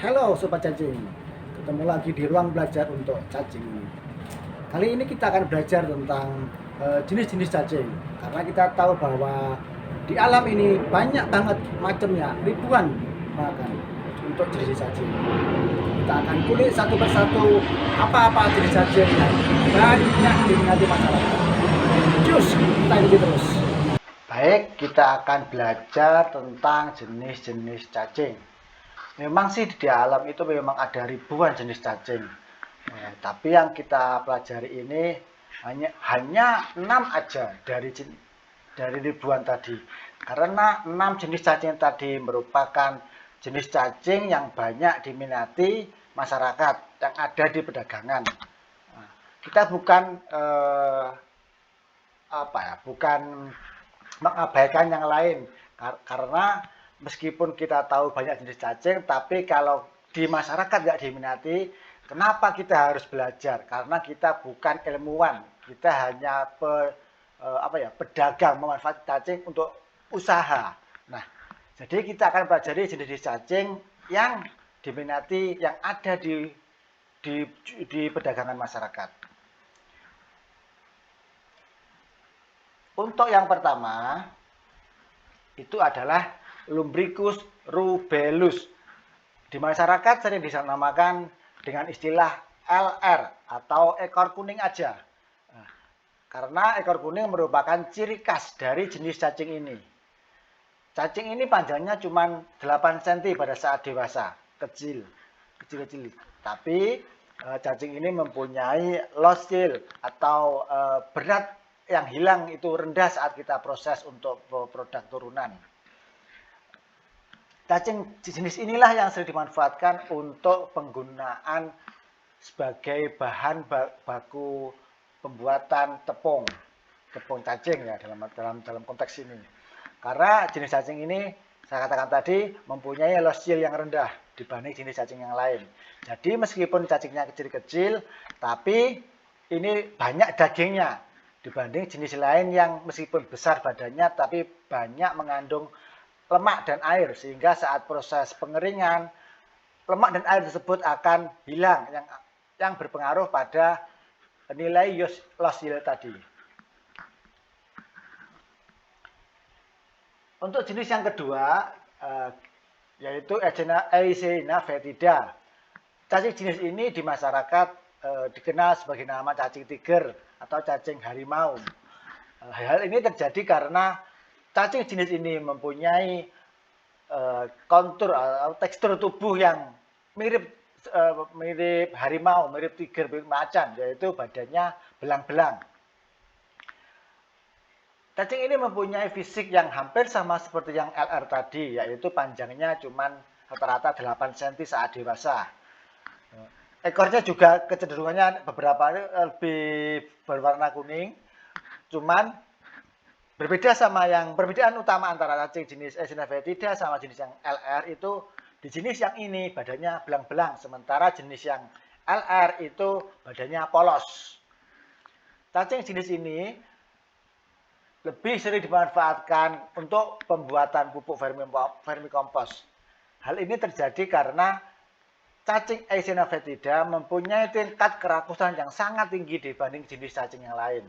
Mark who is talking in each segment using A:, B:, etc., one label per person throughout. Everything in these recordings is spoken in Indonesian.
A: Halo Sobat Cacing, ketemu lagi di ruang belajar untuk cacing ini. Kali ini kita akan belajar tentang jenis-jenis cacing. Karena kita tahu bahwa di alam ini banyak banget macamnya, ribuan bahkan untuk jenis cacing. Kita akan kulik satu persatu apa-apa jenis cacing yang banyak diminati masyarakat. Cus, kita ikuti terus. Baik, kita akan belajar tentang jenis-jenis cacing. Memang sih di alam itu memang ada ribuan jenis cacing. Tapi yang kita pelajari ini hanya 6 aja dari ribuan tadi. Karena 6 jenis cacing tadi merupakan jenis cacing yang banyak diminati masyarakat yang ada di perdagangan. Kita bukan mengabaikan yang lain karena meskipun kita tahu banyak jenis cacing, tapi kalau di masyarakat nggak diminati, kenapa kita harus belajar? Karena kita bukan ilmuwan, kita hanya pedagang memanfaatkan cacing untuk usaha. Nah, jadi kita akan pelajari jenis-jenis cacing yang diminati, yang ada di perdagangan masyarakat. Untuk yang pertama, itu adalah Lumbricus rubellus. Di masyarakat sering dinamakan dengan istilah LR atau ekor kuning aja. Karena ekor kuning merupakan ciri khas dari jenis cacing ini. Cacing ini panjangnya cuma 8 cm pada saat dewasa, kecil. Tapi cacing ini mempunyai lost yield atau berat yang hilang itu rendah saat kita proses untuk produk turunan. Cacing jenis inilah yang sering dimanfaatkan untuk penggunaan sebagai bahan baku pembuatan tepung cacing ya dalam konteks ini. Karena jenis cacing ini saya katakan tadi mempunyai loss yield yang rendah dibanding jenis cacing yang lain. Jadi meskipun cacingnya kecil-kecil, tapi ini banyak dagingnya dibanding jenis lain yang meskipun besar badannya tapi banyak mengandung lemak dan air, sehingga saat proses pengeringan lemak dan air tersebut akan hilang yang berpengaruh pada nilai loss yield tadi. Untuk jenis yang kedua yaitu Eisena fetida. Cacing jenis ini di masyarakat dikenal sebagai nama cacing tiger atau cacing harimau. Hal ini terjadi karena cacing jenis ini mempunyai kontur atau tekstur tubuh yang mirip harimau, mirip tiger, mirip macan, yaitu badannya belang-belang. Cacing ini mempunyai fisik yang hampir sama seperti yang LR tadi, yaitu panjangnya cuma rata-rata 8 cm saat dewasa. Ekornya juga kecenderungannya beberapa lebih berwarna kuning, cuman perbedaan utama antara cacing jenis Eisena fetida sama jenis yang LR itu di jenis yang ini badannya belang-belang, sementara jenis yang LR itu badannya polos. Cacing jenis ini lebih sering dimanfaatkan untuk pembuatan pupuk vermicompost. Hal ini terjadi karena cacing Eisena fetida mempunyai tingkat kerakusan yang sangat tinggi dibanding jenis cacing yang lain.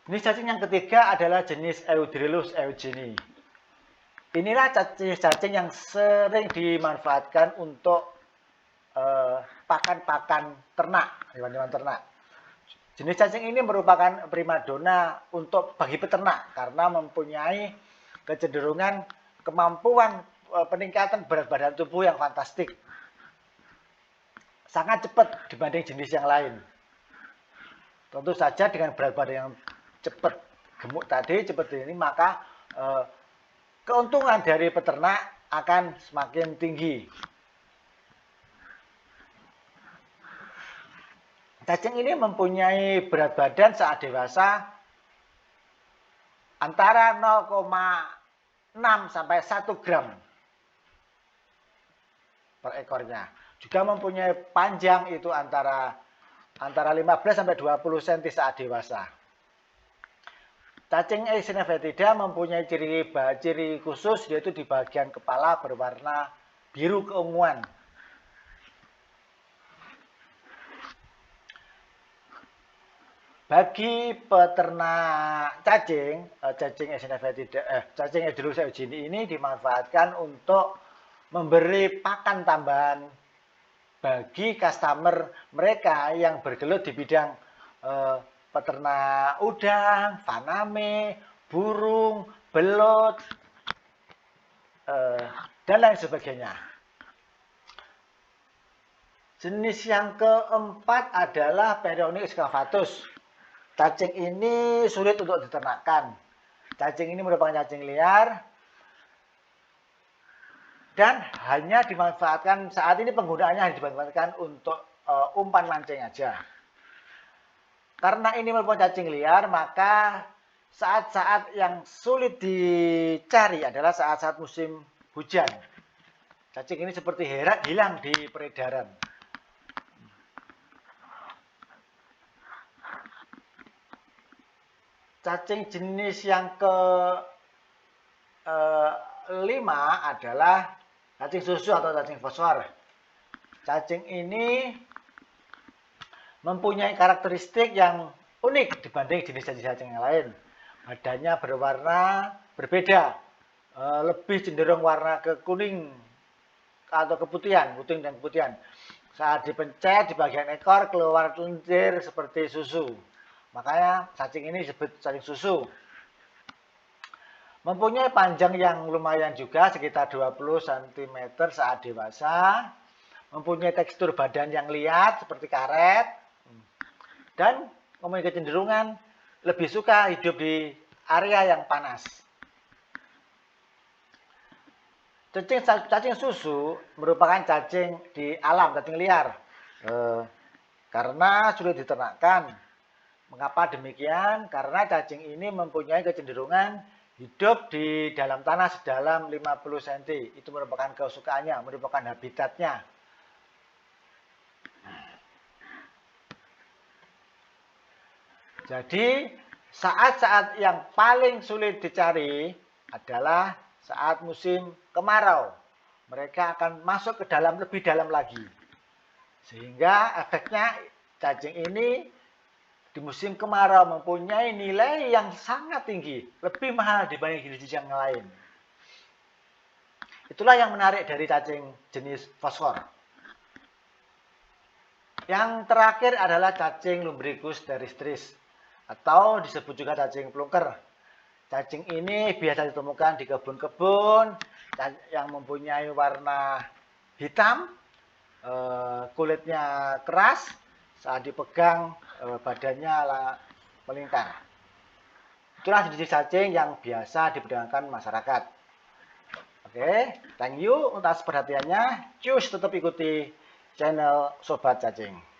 A: Jenis cacing yang ketiga adalah jenis Eudrilus eugenei. Inilah jenis cacing yang sering dimanfaatkan untuk pakan-pakan ternak, hewan-hewan ternak. Jenis cacing ini merupakan primadona bagi peternak karena mempunyai kecenderungan kemampuan peningkatan berat badan tubuh yang fantastik. Sangat cepat dibanding jenis yang lain. Tentu saja dengan berat badan yang cepat gemuk tadi, cepat ini, maka keuntungan dari peternak akan semakin tinggi. Cacing ini mempunyai berat badan saat dewasa antara 0,6 sampai 1 gram per ekornya. Juga mempunyai panjang itu antara 15 sampai 20 cm saat dewasa. Cacing Aeschynia foetida mempunyai ciri khusus, yaitu di bagian kepala berwarna biru keunguan. Bagi peternak cacing Aeschynia foetida, cacing Aedes aegypti ini dimanfaatkan untuk memberi pakan tambahan bagi customer mereka yang bergelut di bidang peternak udang, faname, burung, belut, dan lain sebagainya. Jenis yang keempat adalah Perionis excavatus. Cacing ini sulit untuk diternakkan. Cacing ini merupakan cacing liar dan hanya dimanfaatkan, saat ini penggunaannya hanya dimanfaatkan untuk umpan mancing aja. Karena ini merupakan cacing liar, maka saat-saat yang sulit dicari adalah saat-saat musim hujan. Cacing ini seperti hilang di peredaran. Cacing jenis yang kelima adalah cacing susu atau cacing fosfor. Cacing ini mempunyai karakteristik yang unik dibanding jenis cacing yang lain. Badannya berwarna berbeda, lebih cenderung warna ke kuning atau keputihan, puting dan keputihan. Saat dipencet di bagian ekor keluar lendir seperti susu. Makanya cacing ini disebut cacing susu. Mempunyai panjang yang lumayan juga, sekitar 20 cm saat dewasa. Mempunyai tekstur badan yang liat seperti karet. Dan mempunyai kecenderungan lebih suka hidup di area yang panas. Cacing susu merupakan cacing di alam, cacing liar. Karena sulit diternakkan. Mengapa demikian? Karena cacing ini mempunyai kecenderungan hidup di dalam tanah sedalam 50 cm. Itu merupakan kesukaannya, merupakan habitatnya. Jadi, saat-saat yang paling sulit dicari adalah saat musim kemarau. Mereka akan masuk ke dalam, lebih dalam lagi. Sehingga efeknya cacing ini di musim kemarau mempunyai nilai yang sangat tinggi. Lebih mahal dibanding jenis yang lain. Itulah yang menarik dari cacing jenis fosfor. Yang terakhir adalah cacing Lumbricus terrestris, atau disebut juga cacing plungker. Cacing ini biasa ditemukan di kebun-kebun yang mempunyai warna hitam, kulitnya keras, saat dipegang badannya melingkar. Itulah jenis cacing yang biasa diperdagangkan masyarakat. Oke, thank you atas perhatiannya. Cus, tetap ikuti channel Sobat Cacing.